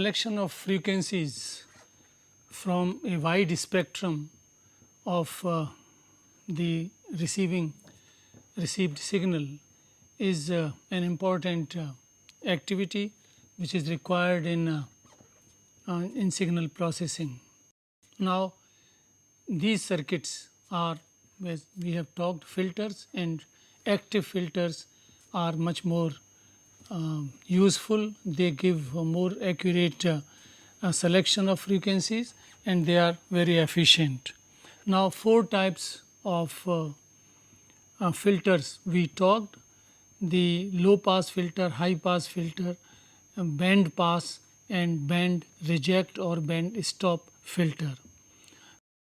selection of frequencies from a wide spectrum of the received signal is an important activity which is required in signal processing. Now, these circuits are, as we have talked, filters, and active filters are much more useful. They give a more accurate selection of frequencies and they are very efficient. Now, four types of filters we talked: the low pass filter, high pass filter, band pass, and band reject or band stop filter.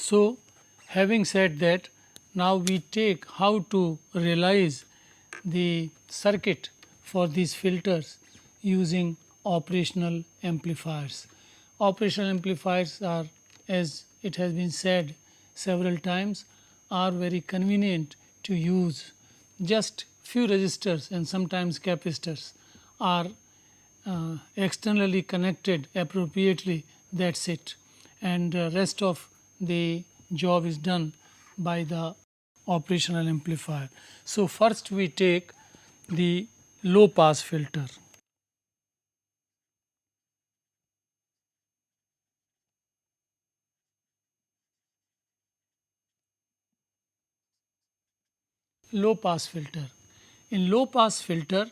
So, having said that, now we take how to realize the circuit for these filters using operational amplifiers. Operational amplifiers are, as it has been said several times, are very convenient to use. Just few resistors and sometimes capacitors are externally connected appropriately, that is it, and rest of the job is done by the operational amplifier. So, first we take the low pass filter. Low pass filter. In low pass filter,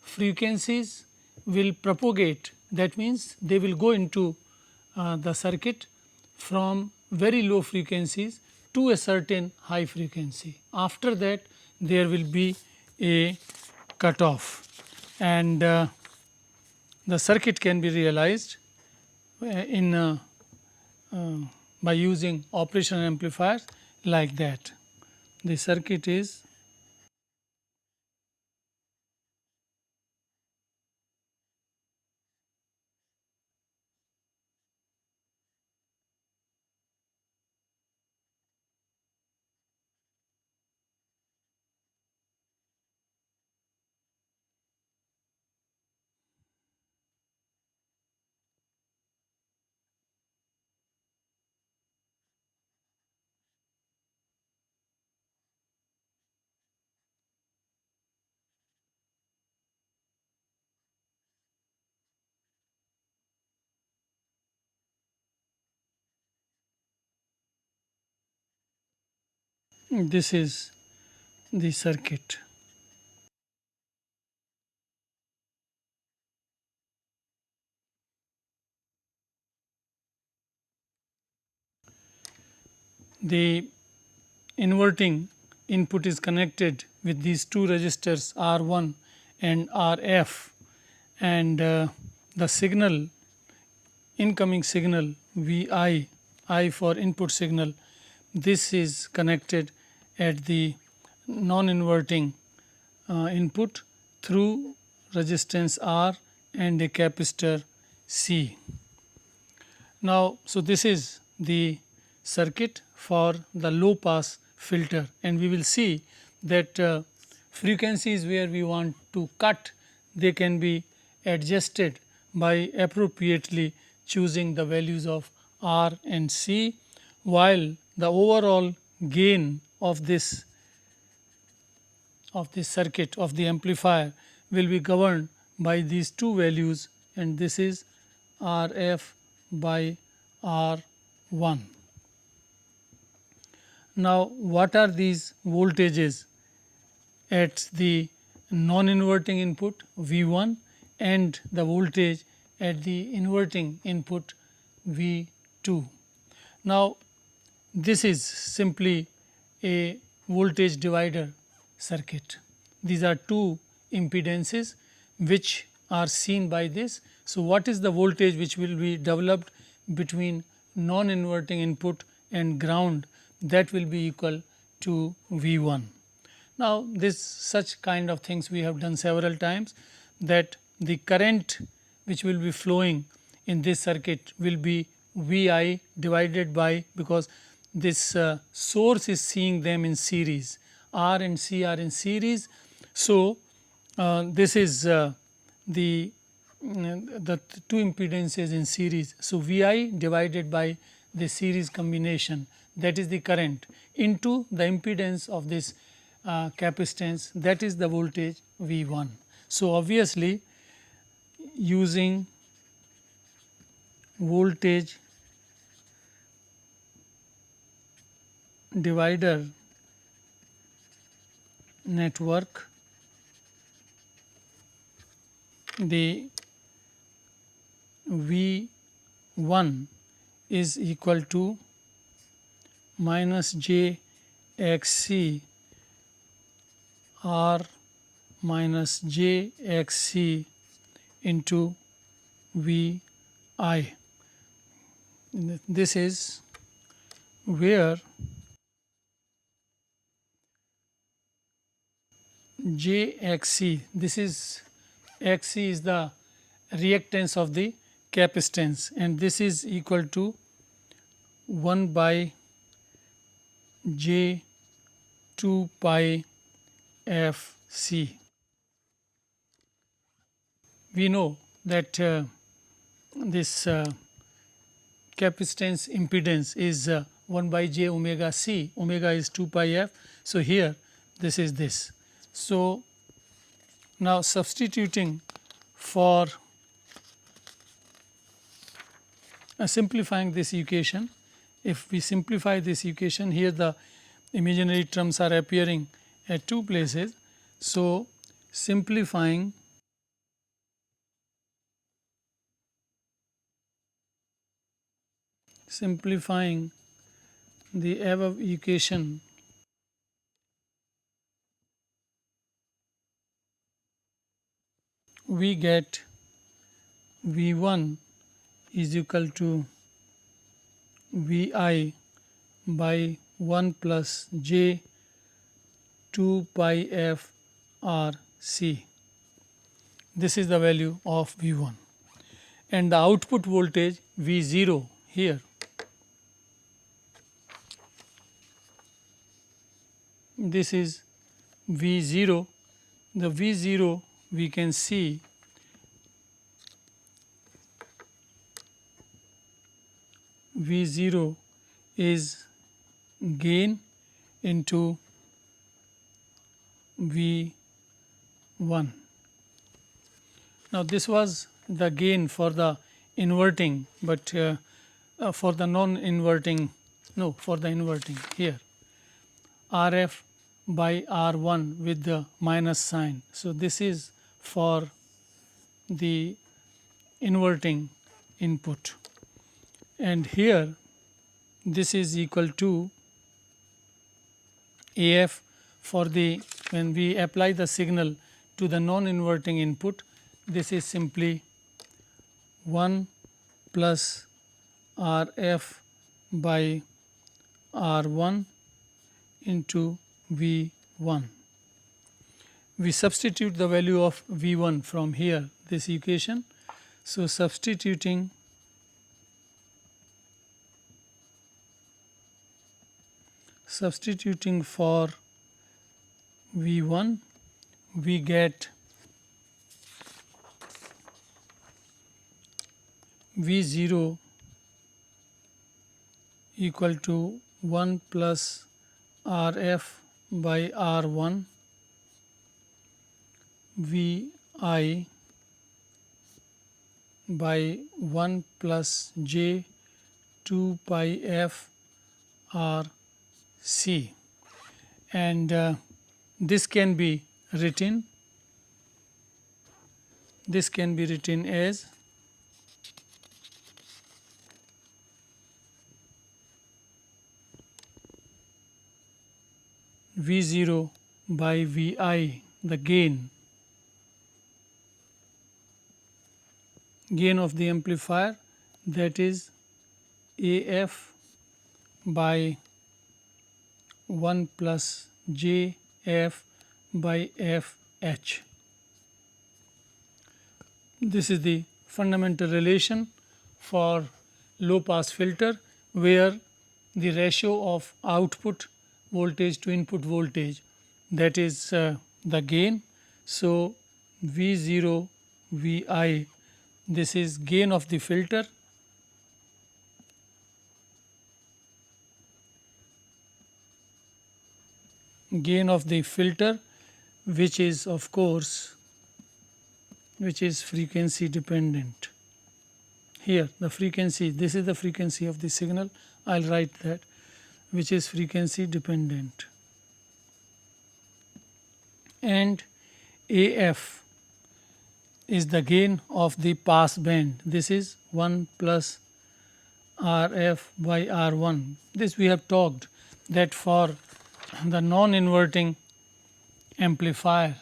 frequencies will propagate, that means they will go into the circuit from very low frequencies to a certain high frequency. After that, there will be a cutoff, and the circuit can be realized in by using operational amplifiers like that. The circuit is this is the circuit. The inverting input is connected with these two resistors R1 and RF, and the signal, incoming signal Vi, I for input signal, this is connected at the non-inverting input through resistance R and a capacitor C. Now, so this is the circuit for the low pass filter, and we will see that frequencies where we want to cut, they can be adjusted by appropriately choosing the values of R and C, while the overall gain of this circuit of the amplifier will be governed by these two values, and this is RF by R1. Now, what are these voltages at the non-inverting input V1 and the voltage at the inverting input V2? Now, this is simply a voltage divider circuit. These are two impedances which are seen by this. So, what is the voltage which will be developed between non-inverting input and ground? That will be equal to V1. Now, this such kind of things we have done several times, that the current which will be flowing in this circuit will be Vi divided by, because this source is seeing them in series, R and C are in series. So, this is the the two impedances in series. So, Vi divided by the series combination, that is the current, into the impedance of this capacitance, that is the voltage V1. So, obviously using voltage divider network, the V1 is equal to minus j xc r minus j xc into V I. This is where j xc, this is xc is the reactance of the capacitance, and this is equal to 1 by j 2 pi f c. We know that this capacitance impedance is 1 by j omega c, omega is 2 pi f. So, here this is this. So, now substituting for simplifying this equation, if we simplify this equation, here the imaginary terms are appearing at two places. So, simplifying the above equation, we get V1 is equal to Vi by 1 plus j 2 pi f r c. This is the value of V1, and the output voltage V0 here, this is V0. The V0 we can see V0 is gain into V1. Now, this was the gain for the inverting, but for the non-inverting, no, for the inverting here, Rf by R1 with the minus sign. So, this is for the inverting input, and here this is equal to AF for the, when we apply the signal to the non-inverting input, this is simply 1 plus Rf by R1 into V1. We substitute the value of V1 from here, this equation. So, substituting for V1, we get V0 equal to 1 plus Rf by R1 Vi by 1 plus j 2 pi f r c, and this can be written as V0 by Vi, the gain of the amplifier, that is AF by 1 plus j f by f h. This is the fundamental relation for low pass filter, where the ratio of output voltage to input voltage, that is the gain. So, V0 Vi this is gain of the filter, gain of the filter, which is of course frequency dependent. Here the frequency, this is the frequency of the signal, I will write that, which is frequency dependent. And AF is the gain of the pass band. This is 1 plus RF by R1. This we have talked that for the non-inverting amplifier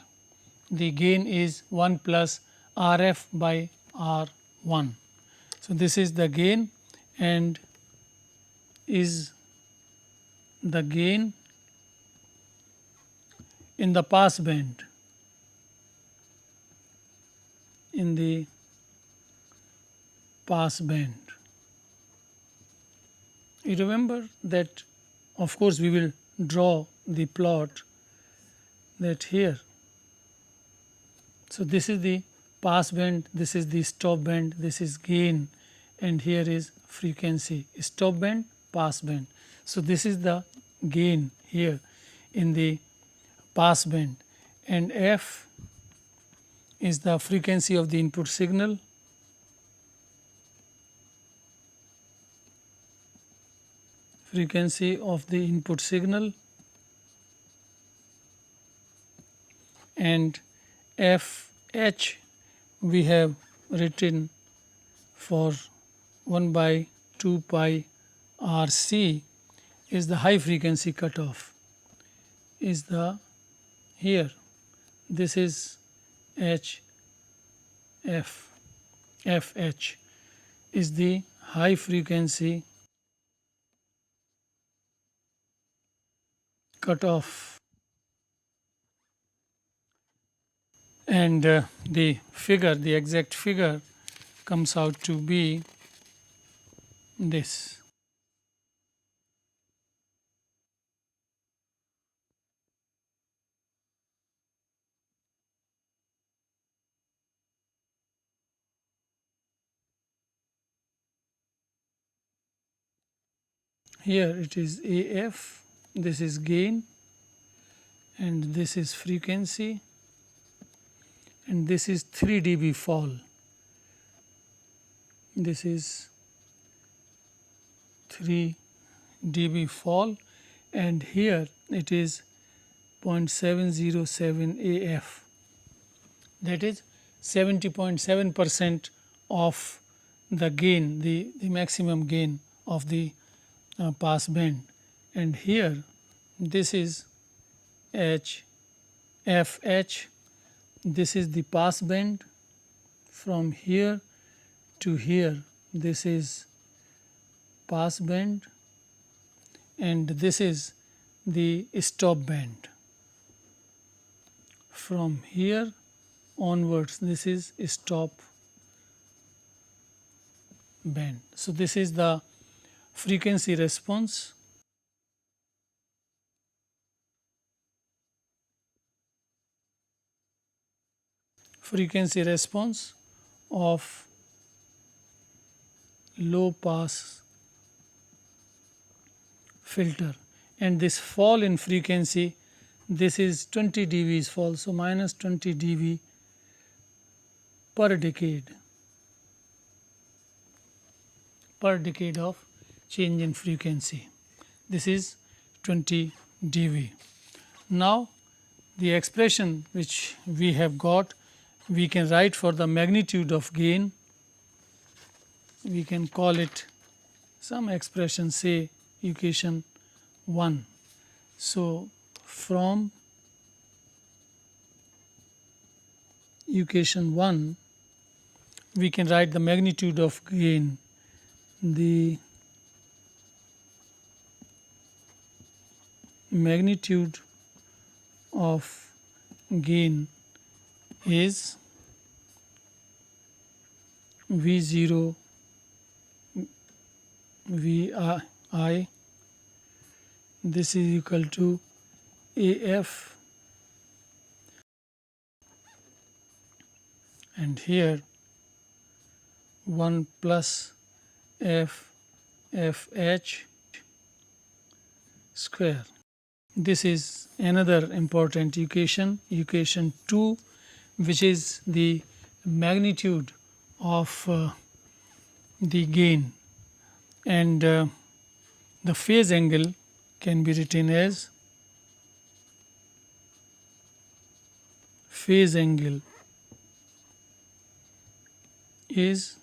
the gain is 1 plus RF by R1. So, this is the gain and is the gain in the pass band, in the pass band. You remember that of course we will draw the plot that here. So, this is the pass band, this is the stop band, this is gain, and here is frequency, stop band, pass band. So, this is the gain here in the pass band, and F is the frequency of the input signal, frequency of the input signal, and FH we have written for 1 by 2 pi RC is the high frequency cutoff, is the here, this is HF, FH is the high frequency cutoff, and the figure, the exact figure comes out to be this. Here it is AF, this is gain, and this is frequency, and this is 3 dB fall. This is 3 dB fall, and here it is 0.707 AF, that is 70.7% of the gain, the maximum gain of the pass band, and here this is FH, this is the pass band from here to here, this is pass band, and this is the stop band. From here onwards this is stop band. So, this is the frequency response, frequency response of low pass filter, and this fall in frequency, this is 20 dB's fall. So, minus 20 dB per decade of change in frequency. This is 20 dB. Now, the expression which we have got, we can write for the magnitude of gain, we can call it some expression, say equation 1. So, from equation 1 we can write the magnitude of gain, the magnitude of gain is V0 Vi, this is equal to AF, and here 1 plus FH square. This is another important equation, equation 2, which is the magnitude of the gain, and the phase angle can be written as phase angle is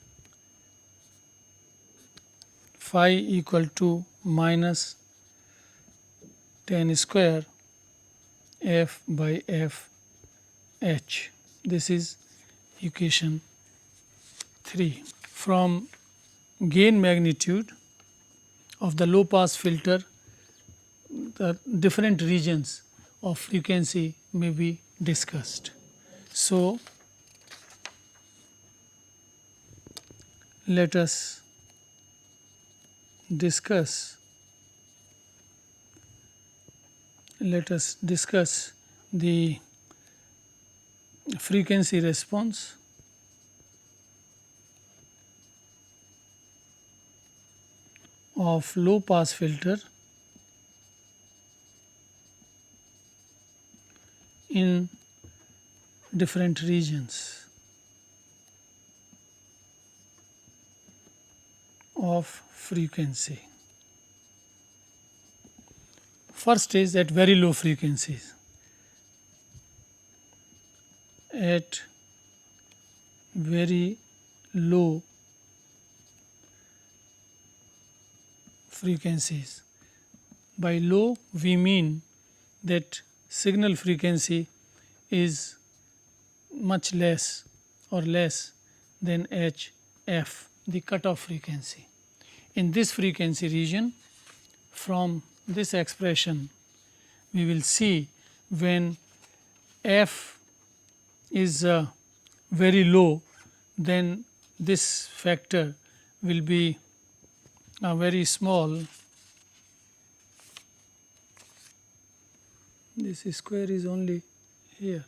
phi equal to minus tan square f by f h. This is equation 3. From gain magnitude of the low pass filter, the different regions of frequency may be discussed. So, let us discuss the frequency response of low pass filter in different regions of frequency. First is at very low frequencies. At very low frequencies. By low we mean that signal frequency is much less or less than HF, the cutoff frequency. In this frequency region, from this expression we will see when F is very low, then this factor will be very small. This square is only here.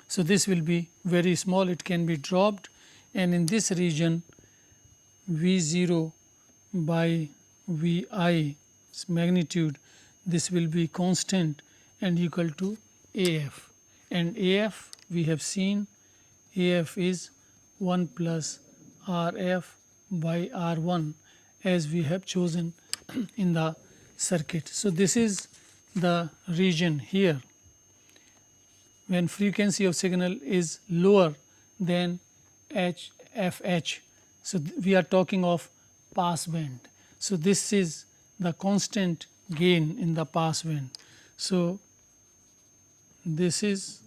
So, this will be very small, it can be dropped, and in this region V0 by Vi magnitude, this will be constant and equal to AF, and AF we have seen AF is 1 plus RF by R1 as we have chosen in the circuit. So, this is the region here when frequency of signal is lower than HFH. So, we are talking of pass band. So, this is the constant gain in the pass band. So, this is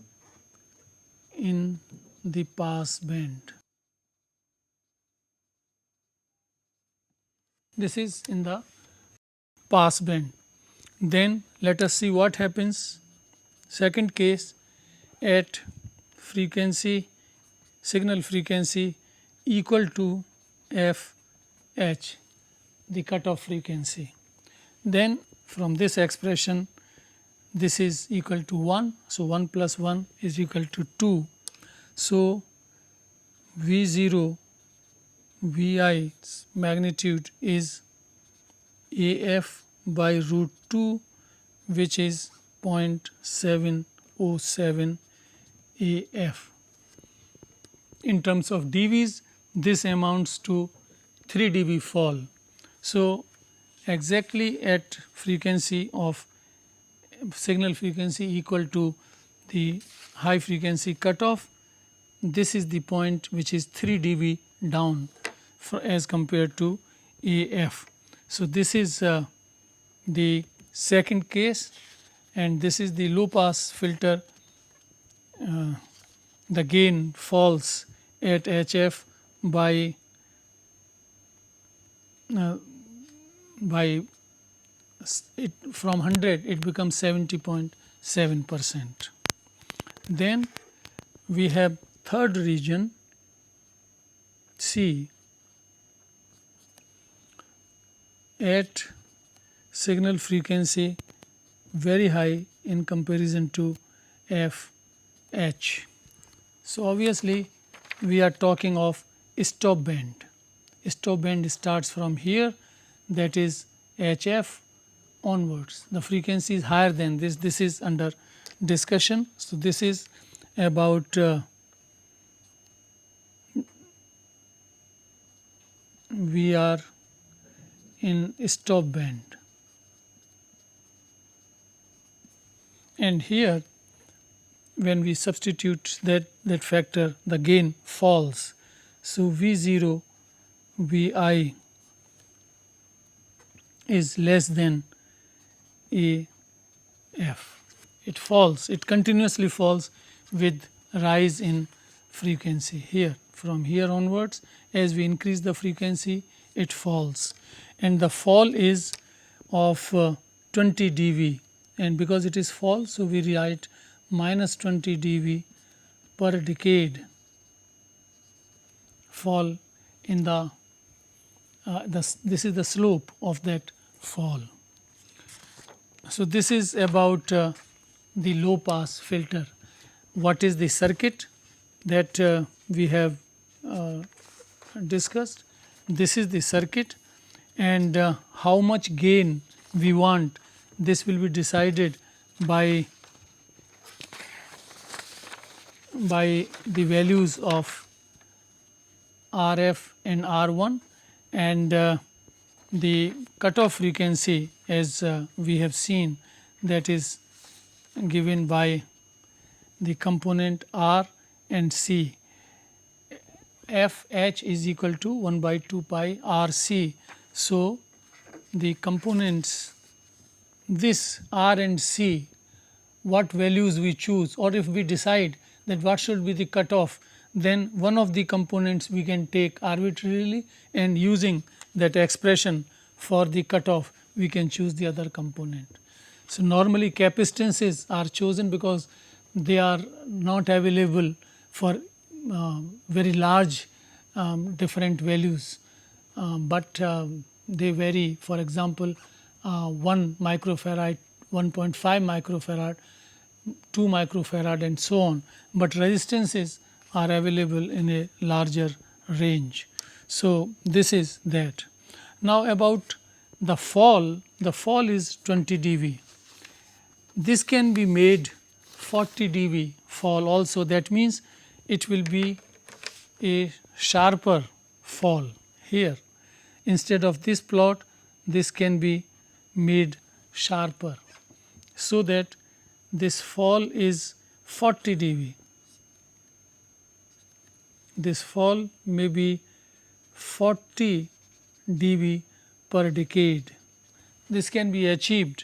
in the pass band. This is in the pass band. Then let us see what happens. Second case, at frequency, signal frequency equal to FH, the cutoff frequency. Then from this expression, this is equal to 1. So, 1 plus 1 is equal to 2. So, V0 Vi's magnitude is AF by root 2, which is 0.707 AF. In terms of dBs, this amounts to 3 dB fall. So, exactly at frequency of signal frequency equal to the high frequency cutoff, this is the point which is 3 dB down as compared to AF. So, this is the second case, and this is the low pass filter. The gain falls at HF by it from 100 it becomes 70.7%. Then we have third region C at signal frequency very high in comparison to FH. So obviously we are talking of stop band. Stop band starts from here, that is HF onwards. The frequency is higher than this. This is under discussion. So this is about we are in stop band, and here when we substitute that factor, the gain falls. So V0 Vi is less than AF. It falls, it continuously falls with rise in frequency. Here, from here onwards, as we increase the frequency, it falls, and the fall is of 20 dB, and because it is fall, so we write minus 20 dB per decade fall in this is the slope of that fall. So this is about the low pass filter. What is the circuit that we have discussed? This is the circuit, and how much gain we want, this will be decided by the values of RF and R1, and the cutoff frequency, as we have seen, that is given by the component R and C. FH is equal to 1 by 2 pi RC. So the components, this R and C, what values we choose, or if we decide that what should be the cutoff, then one of the components we can take arbitrarily, and using that expression for the cutoff we can choose the other component. So normally capacitances are chosen because they are not available for very large different values, but they vary. For example, 1 microfarad, 1.5 microfarad, 2 microfarad and so on, but resistances are available in a larger range. So this is that. Now about the fall is 20 dB. This can be made 40 dB fall also. That means it will be a sharper fall here. Instead of this plot, this can be made sharper, so that this fall is 40 dB. This fall may be 40 dB per decade. This can be achieved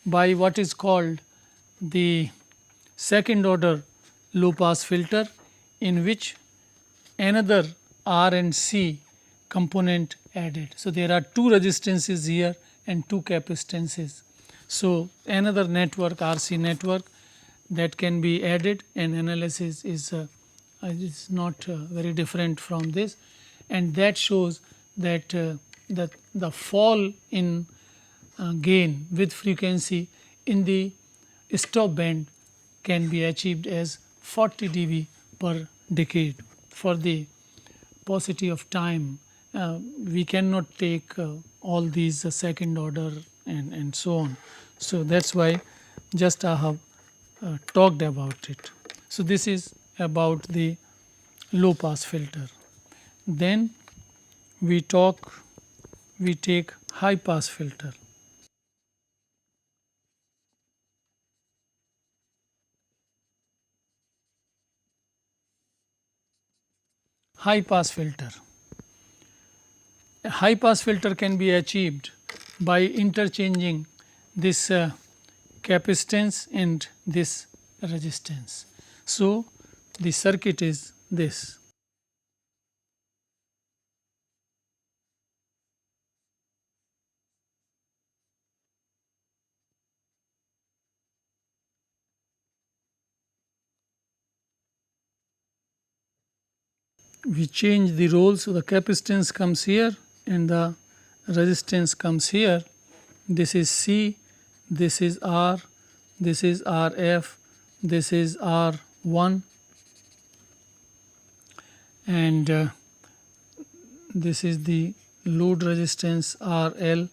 by what is called the second order low pass filter, in which another R and C component added. So there are two resistances here and two capacitances. So another network, RC network, that can be added, and analysis is not very different from this, and that shows that the fall in gain with frequency in the stop band can be achieved as 40 dB per decade. For the paucity of time, we cannot take all these second order and so on. So that's why just I have talked about it. So this is about the low pass filter. Then we take high pass filter. High pass filter. A high pass filter can be achieved by interchanging this capacitance and this resistance. So the circuit is this. We change the roles, so the capacitance comes here and the resistance comes here. This is C, this is R, this is RF, this is R1, and this is the load resistance RL,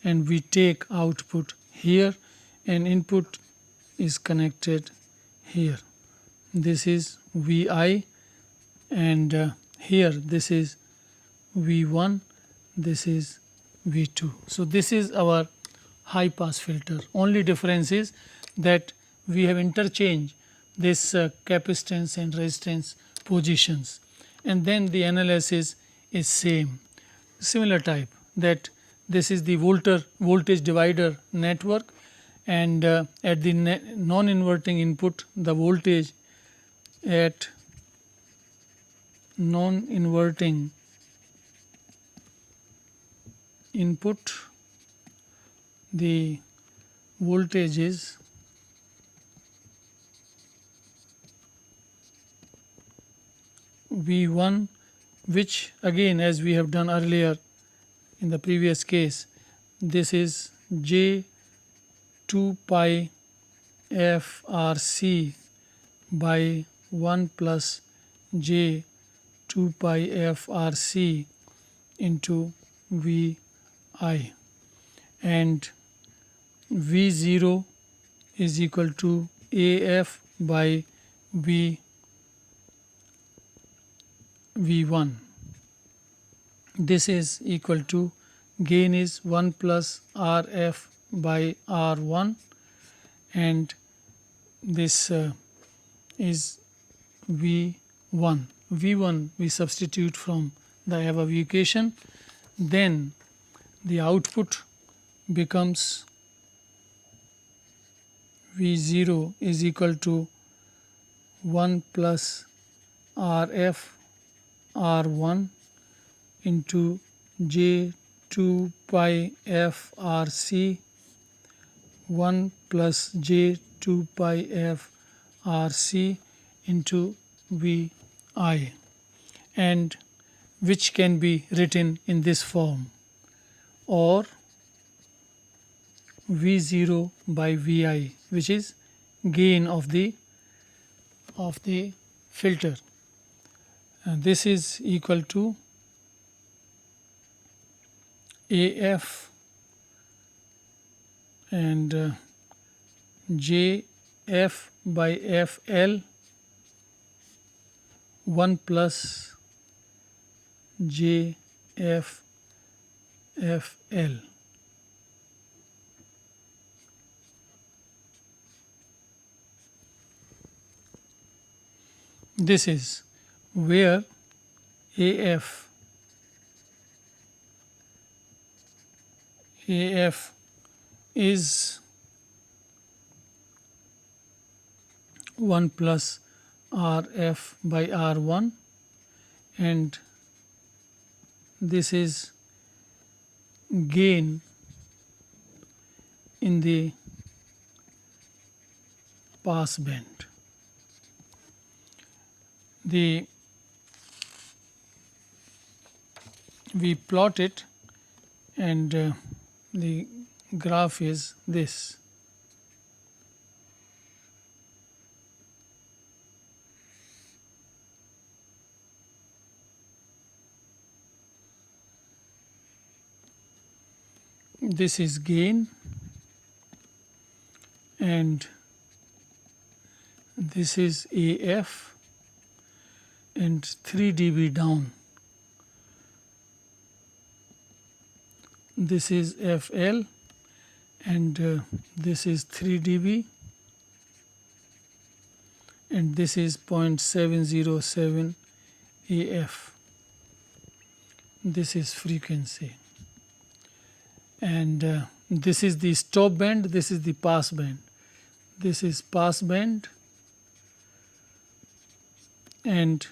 and we take output here and input is connected here. This is Vi, and here this is V1, this is V2. So this is our high pass filter. Only difference is that we have interchanged this capacitance and resistance positions, and then the analysis is same, similar type, that this is the voltage divider network, and at the non-inverting input the voltage at non-inverting input, the voltage is V1, which again, as we have done earlier in the previous case, this is J 2 pi f r c by 1 plus J 2 pi f r c into V I, and V0 is equal to AF by V1. This is equal to, gain is 1 plus RF by R1, and this is V1. V1 we substitute from the above equation, then the output becomes V0 is equal to 1 plus RF R1 into J 2 pi f r c 1 plus J 2 pi f r c into V I, and which can be written in this form, or V0 by Vi, which is gain of the filter. And this is equal to AF and JF by FL 1 plus JF FL. This is where AF is 1 plus RF by R1, and this is gain in the pass band. We plot it, and the graph is this. This is gain, and this is AF, and 3 dB down. This is FL, and this is 3 dB, and this is 0.707 AF. This is frequency, and this is the stop band, this is the pass band. This is pass band, and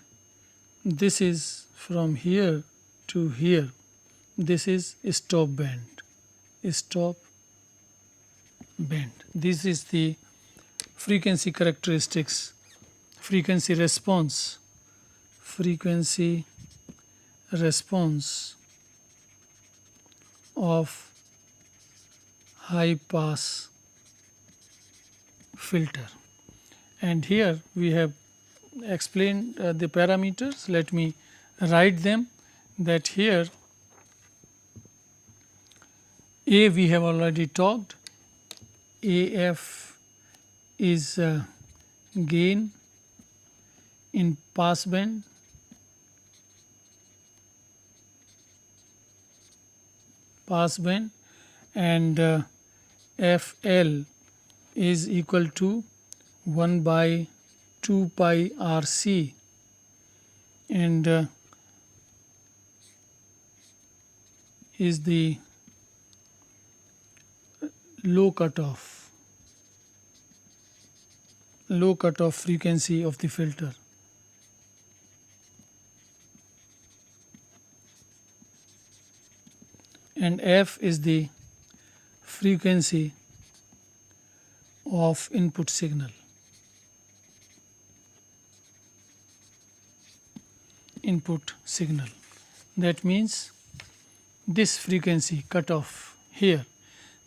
this is from here to here. This is stop band, stop band. This is the frequency characteristics, frequency response of high pass filter. And here we have explained the parameters. Let me write them, that here A we have already talked, AF is gain in pass band, and FL is equal to 1 by 2 pi RC, and is the low cutoff frequency of the filter. And F is the frequency of input signal. That means this frequency cutoff here,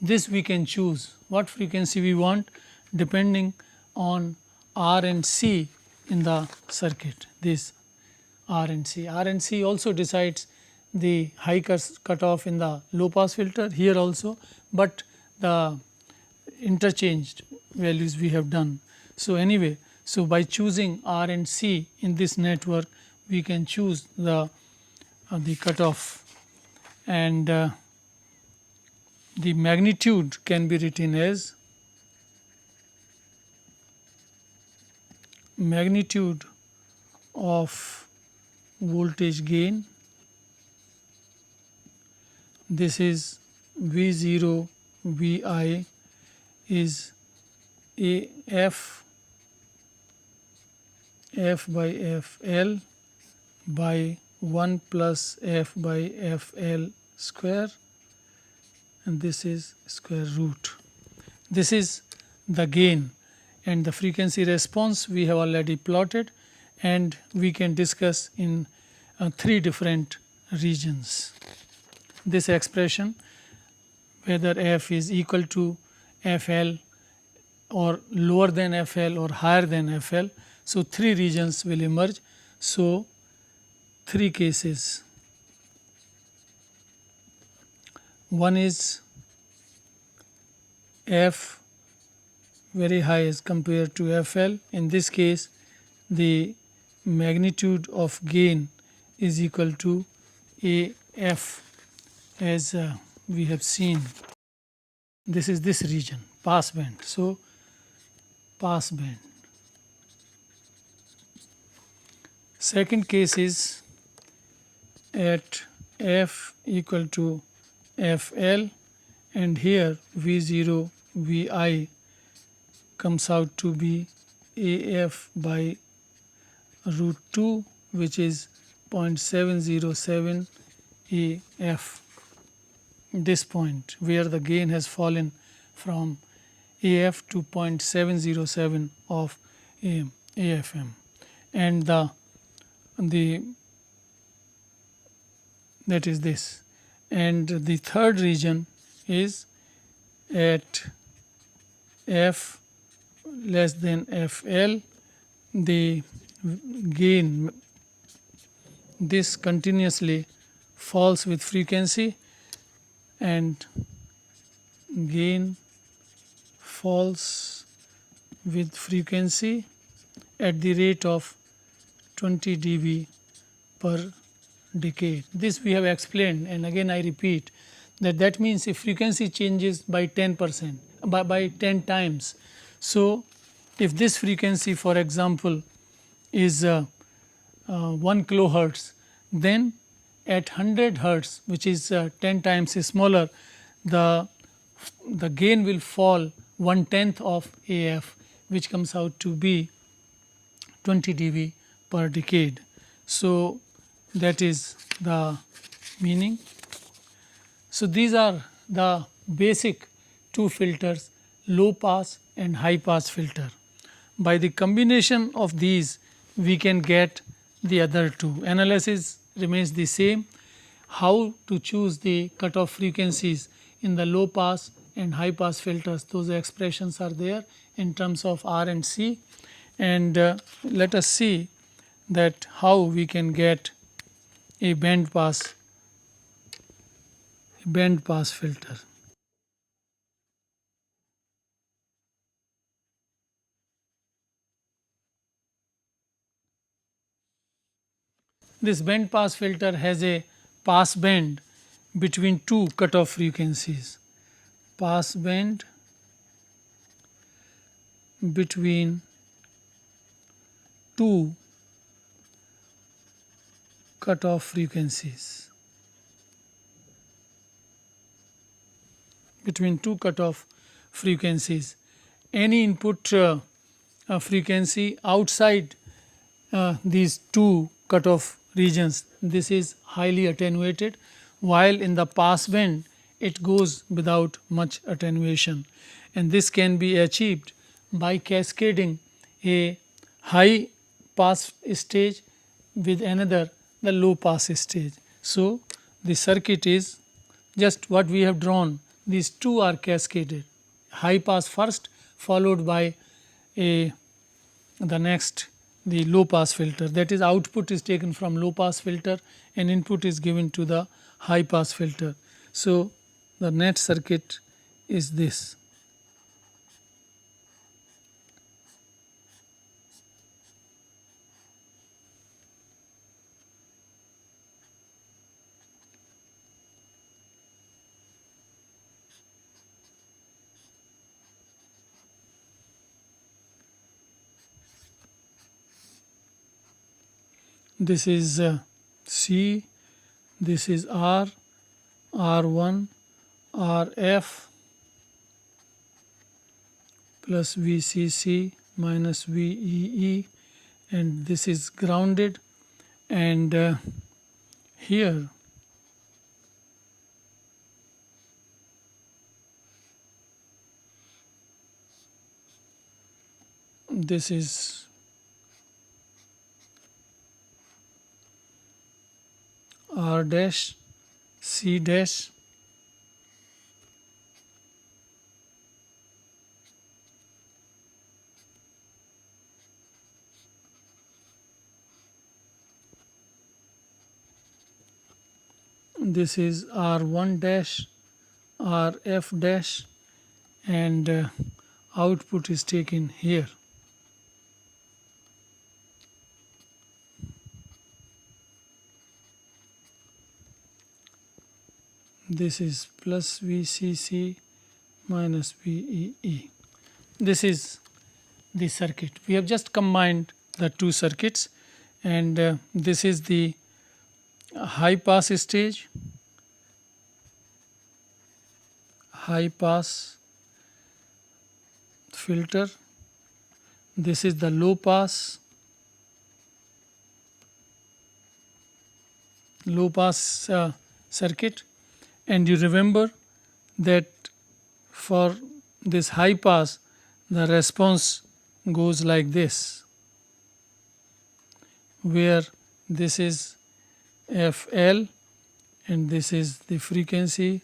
this we can choose what frequency we want depending on R and C in the circuit. This R and C also decides the high cutoff in the low pass filter here also, but the interchanged values we have done. So anyway, so by choosing R and C in this network, we can choose the cutoff, and the magnitude can be written as magnitude of voltage gain. This is V0 Vi is F by FL by 1 plus F by FL square, and this is square root. This is the gain, and the frequency response we have already plotted, and we can discuss in 3 different regions. This expression, whether F is equal to FL or lower than FL or higher than FL. So 3 regions will emerge. So 3 cases. One is F very high as compared to FL. In this case, the magnitude of gain is equal to AF, as we have seen. This is this region, pass band. So pass band. Second case is at F equal to FL, and here V0 Vi comes out to be AF by root 2, which is 0.707 AF. This point where the gain has fallen from AF to 0.707 of AFM, and that is this. And the third region is at F less than FL, the gain, this continuously falls with frequency, and gain falls with frequency at the rate of 20 dB per decade. This we have explained, and again I repeat that means if frequency changes by 10%, by 10 times. So if this frequency, for example, is 1 kilohertz, then at 100 hertz, which is 10 times smaller, the gain will fall 1/10 of AF, which comes out to be 20 dB per decade. So that is the meaning. So these are the basic 2 filters, low pass and high pass filter. By the combination of these, we can get the other 2. Analysis remains the same. How to choose the cutoff frequencies in the low pass and high pass filters, those expressions are there in terms of R and C, and let us see that how we can get a band pass filter. This band pass filter has a pass band between two cutoff frequencies. Pass band between two cutoff frequencies. Between two cutoff frequencies. Any input frequency outside these two cutoff regions, this is highly attenuated, while in the pass band it goes without much attenuation, and this can be achieved by cascading a high pass stage with another, the low pass stage. So, the circuit is just what we have drawn. These two are cascaded, high pass first followed by the next, the low pass filter, that is output is taken from low pass filter and input is given to the high pass filter. So, the net circuit is this. This is C, this is R, R1, RF plus VCC minus VEE, and this is grounded, and here this is R dash, C dash, this is R1 dash, RF dash, and output is taken here. This is plus VCC minus VEE. This is the circuit. We have just combined the two circuits, and this is the high pass stage, high pass filter. This is the low pass circuit, and you remember that for this high pass the response goes like this, where this is FL and this is the frequency,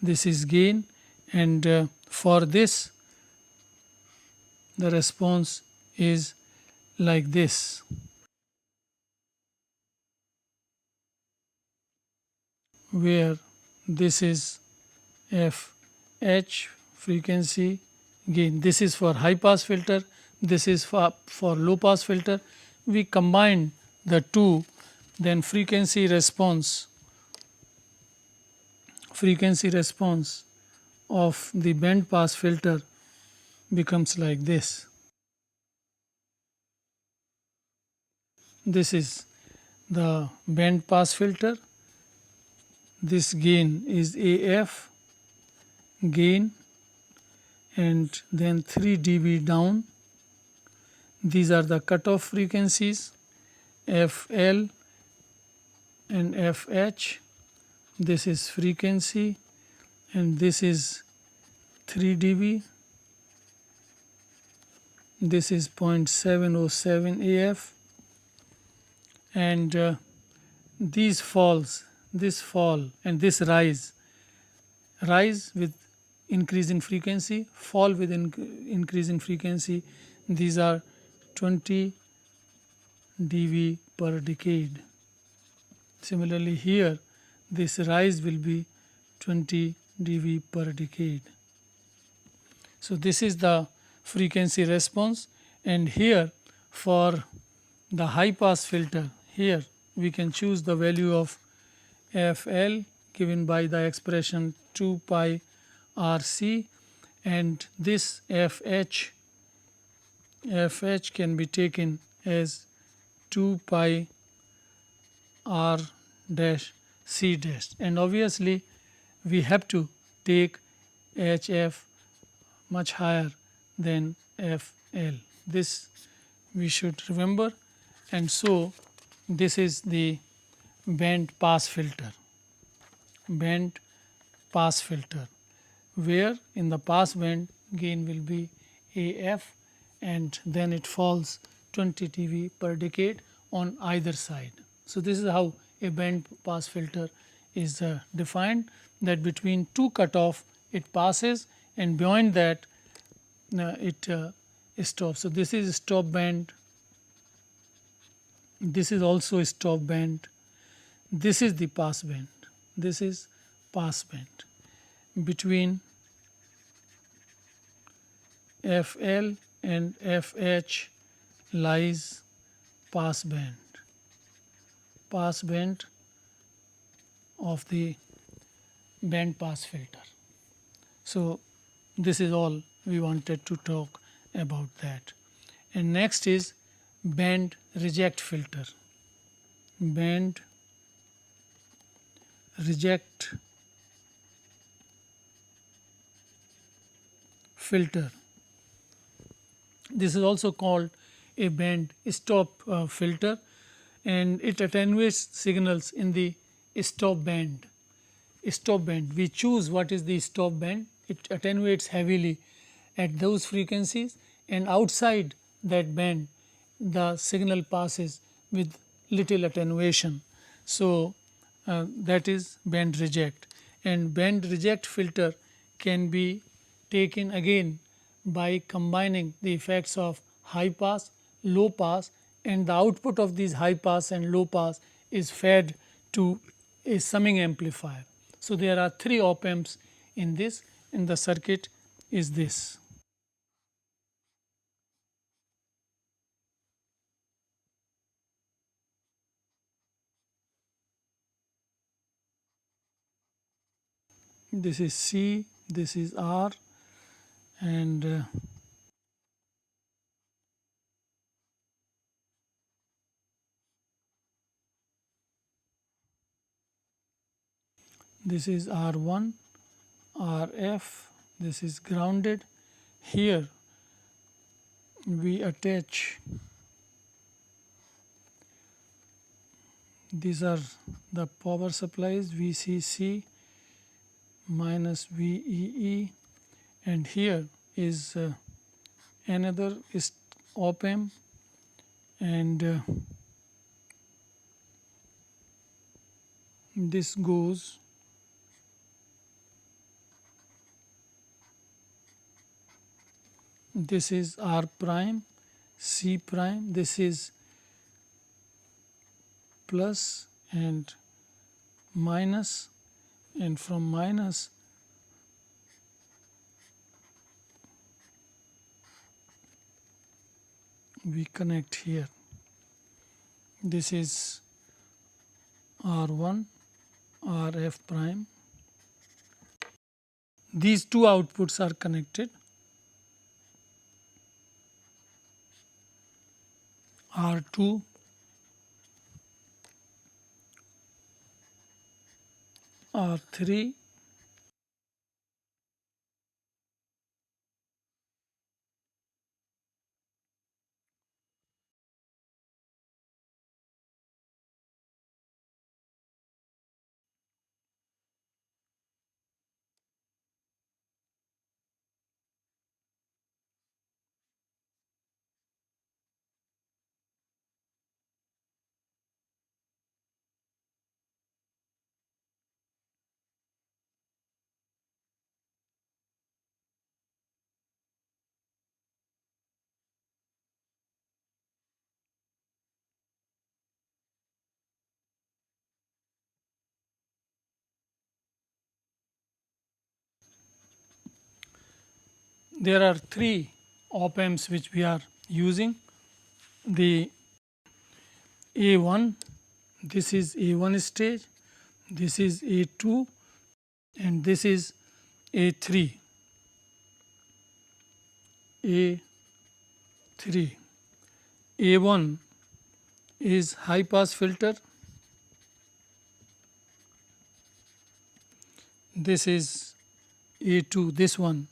this is gain, and for this the response is like this. Where this is FH, frequency, gain. This is for high pass filter, this is for low pass filter. We combine the two, then frequency response of the band pass filter becomes like this. This is the band pass filter. This gain is AF gain, and then 3 dB down. These are the cutoff frequencies FL and FH. This is frequency, and this is 3 dB. This is 0.707 AF, and these falls, this fall and this rise with increase in frequency, fall with increase in frequency. These are 20 dB per decade. Similarly here this rise will be 20 dB per decade. So this is the frequency response, and here for the high pass filter, here we can choose the value of FL given by the expression 2 pi RC, and this FH can be taken as 2 pi R dash C dash, and obviously we have to take HF much higher than FL. This we should remember, and so this is the band pass filter. Band pass filter, where in the pass band gain will be AF, and then it falls 20 dB per decade on either side. So this is how a band pass filter is defined, that between two cutoff it passes, and beyond that it stops. So this is stop band, this is also a stop band, this is the pass band, this is pass band. Between FL and FH lies pass band of the band pass filter. So this is all we wanted to talk about that. And next is band reject filter. Band reject filter. This is also called a band stop filter, and it attenuates signals in the stop band. Stop band, we choose what is the stop band. It attenuates heavily at those frequencies, and outside that band the signal passes with little attenuation. So that is band reject, and band reject filter can be taken again by combining the effects of high pass, low pass, and the output of these high pass and low pass is fed to a summing amplifier. So there are three op amps in this, and the circuit is this. This is C, this is R, and this is R1, RF, this is grounded. Here we attach, these are the power supplies, VCC minus VEE, and here is another is op amp, and this goes this is R prime, C prime, this is plus and minus, and from minus we connect here. This is R1, RF prime. These two outputs are connected. R2, R3, there are three op amps which we are using. The A1, this is A1 stage, this is A2 and this is A3. A3. A1 is high pass filter, this is A2, this one.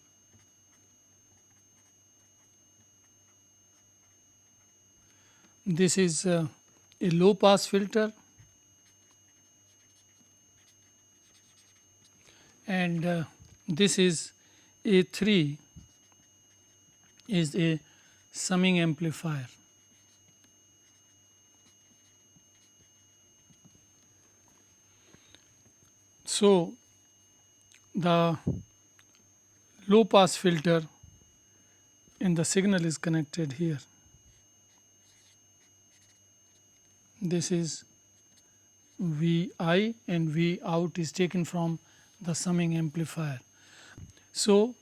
This is a low pass filter, and this is A3 is a summing amplifier. So the low pass filter and the signal is connected here. This is Vi and V out is taken from the summing amplifier. So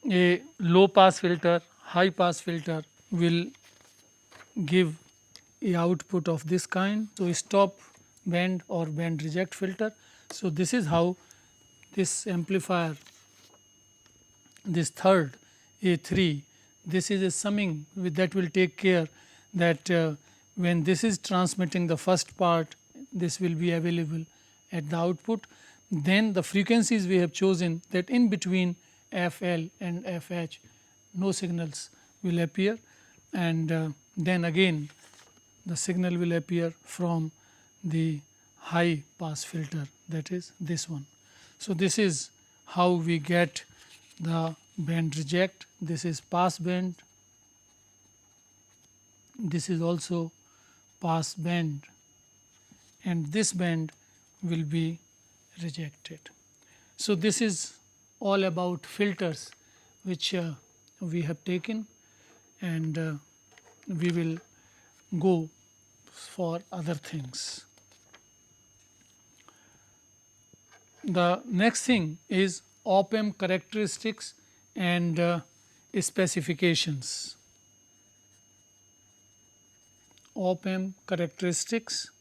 a low pass filter, high pass filter will give a output of this kind. So a stop band or band reject filter. So this is how this amplifier, this third A3, this is a summing that will take care that when this is transmitting the first part, this will be available at the output. Then the frequencies we have chosen, that in between FL and FH no signals will appear, and then again the signal will appear from the high pass filter, that is this one. So this is how we get the band reject. This is pass band, this is also pass band, and this band will be rejected. So this is all about filters which we have taken, and we will go for other things. The next thing is op amp characteristics and specifications. Op amp characteristics,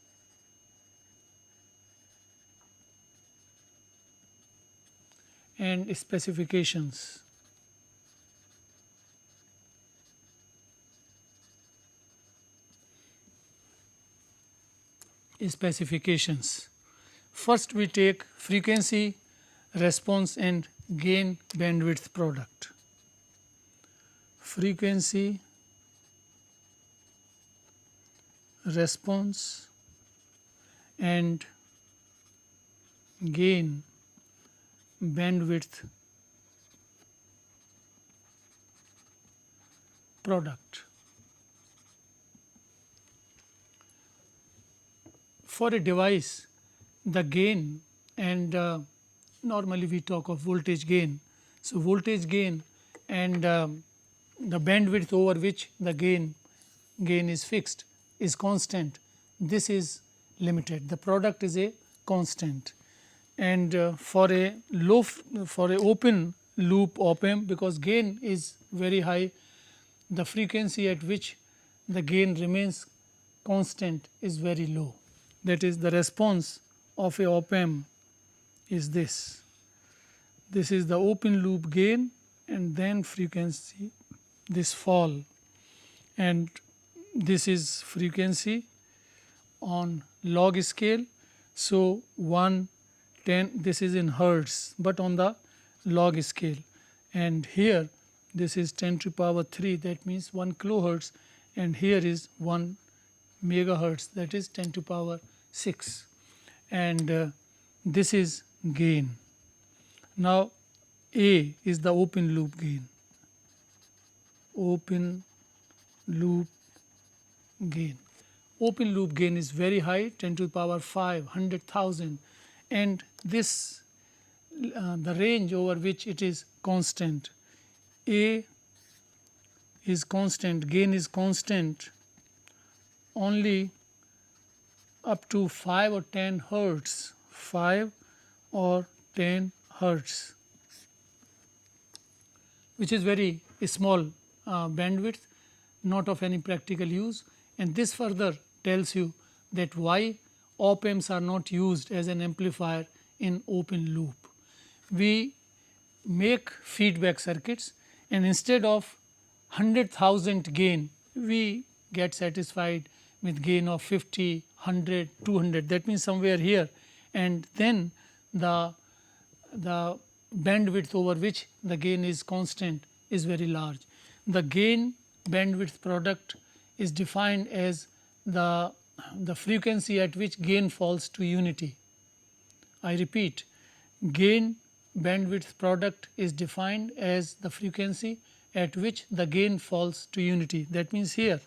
and specifications. Specifications. First we take frequency, response and gain bandwidth product. Frequency, response and gain bandwidth product. For a device, the gain and normally we talk of voltage gain. So voltage gain and the bandwidth over which the gain is fixed is constant. This is limited. The product is a constant. And for a open loop op amp, because gain is very high, the frequency at which the gain remains constant is very low. That is, the response of a op amp is this. This is the open loop gain, and then frequency, this fall, and this is frequency on log scale. So 1, 10, this is in hertz, but on the log scale, and here this is 10 to the power 3, that means 1 kilohertz, and here is 1 megahertz, that is 10 to the power 6, and this is gain. Now A is the open loop gain. Open loop gain. Open loop gain is very high, 10 to the power 5, 100,000, and this the range over which it is constant. A is constant, gain is constant only up to 5 or 10 hertz, 5 or 10 hertz. which is very small bandwidth, not of any practical use, and this further tells you that why op amps are not used as an amplifier in open loop. We make feedback circuits, and instead of 100,000 gain, we get satisfied with gain of 50, 100, 200, that means somewhere here, and then the bandwidth over which the gain is constant is very large. The gain bandwidth product is defined as the frequency at which gain falls to unity. I repeat, gain bandwidth product is defined as the frequency at which the gain falls to unity, that means here,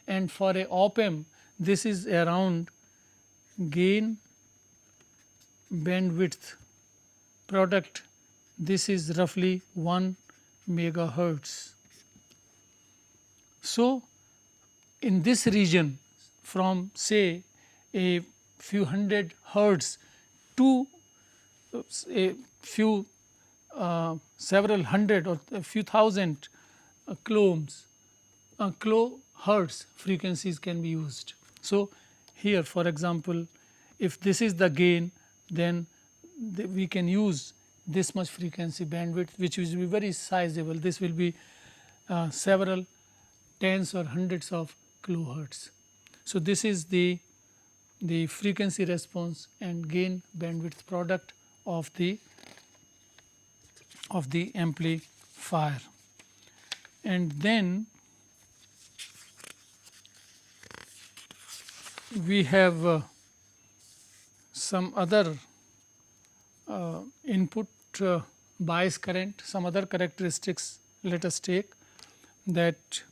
and for a op amp this is around gain bandwidth product, this is roughly 1 megahertz. So, in this region from say a few hundred hertz to a few several hundred or a few thousand kilohertz frequencies can be used. So, here for example, if this is the gain, then we can use this much frequency bandwidth, which will be very sizable. This will be several tens or hundreds of kilohertz. So, this is the frequency response and gain bandwidth product of the amplifier. And then we have some other input bias current, some other characteristics. Let us take that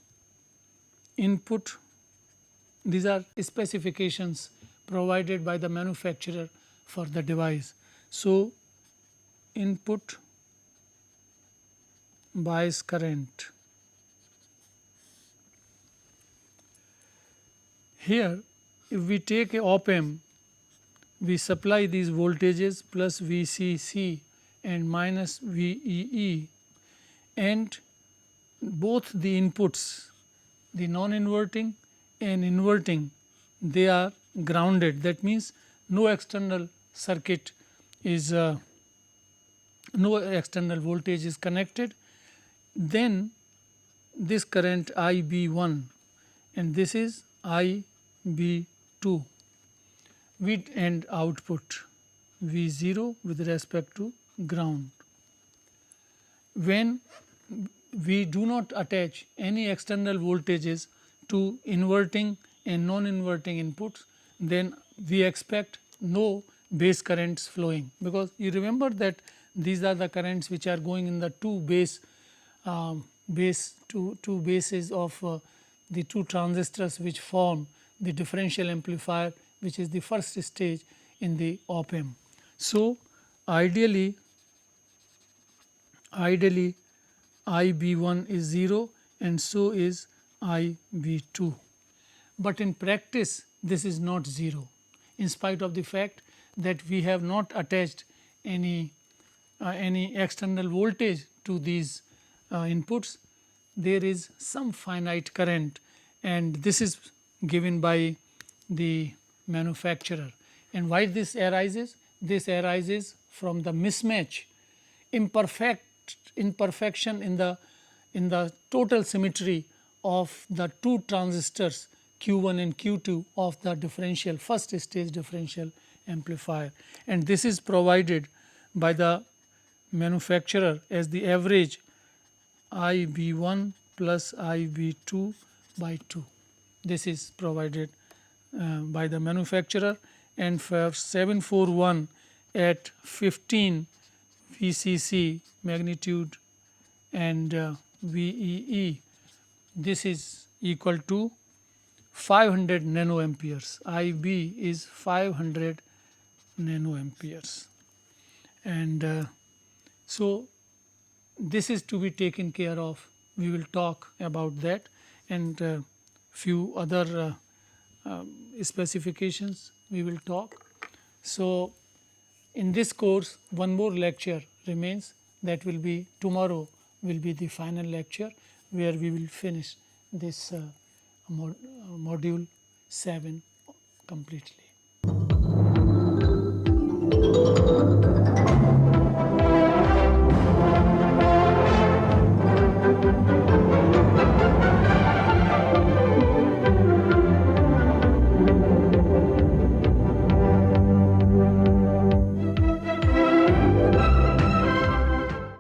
input, these are specifications provided by the manufacturer for the device. So, input bias current. Here if we take a op amp, we supply these voltages plus VCC and minus VEE, and both the inputs, the non-inverting and inverting, they are grounded. That means no external circuit is no external voltage is connected. Then this current IB1 and this is IB2 with and output V0 with respect to ground. When we do not attach any external voltages to inverting and non-inverting inputs, then we expect no base currents flowing, because you remember that these are the currents which are going in the two bases of the two transistors which form the differential amplifier, which is the first stage in the op amp. So, ideally IB1 is 0 and so is IB2, but in practice this is not 0, in spite of the fact that we have not attached any external voltage to these inputs. There is some finite current, and this is given by the manufacturer. And why this arises? This arises from the mismatch, imperfection in the total symmetry of the two transistors Q1 and Q2 of the differential first stage differential amplifier, and this is provided by the manufacturer as the average IB1 plus IB2 by 2. This is provided by the manufacturer, and for 741 at 15 VCC magnitude and VEE, this is equal to 500 nanoamperes. IB is 500 nanoamperes, and so this is to be taken care of. We will talk about that and few other specifications we will talk. So, in this course one more lecture remains, that will be tomorrow will be the final lecture, where we will finish this module 7 completely.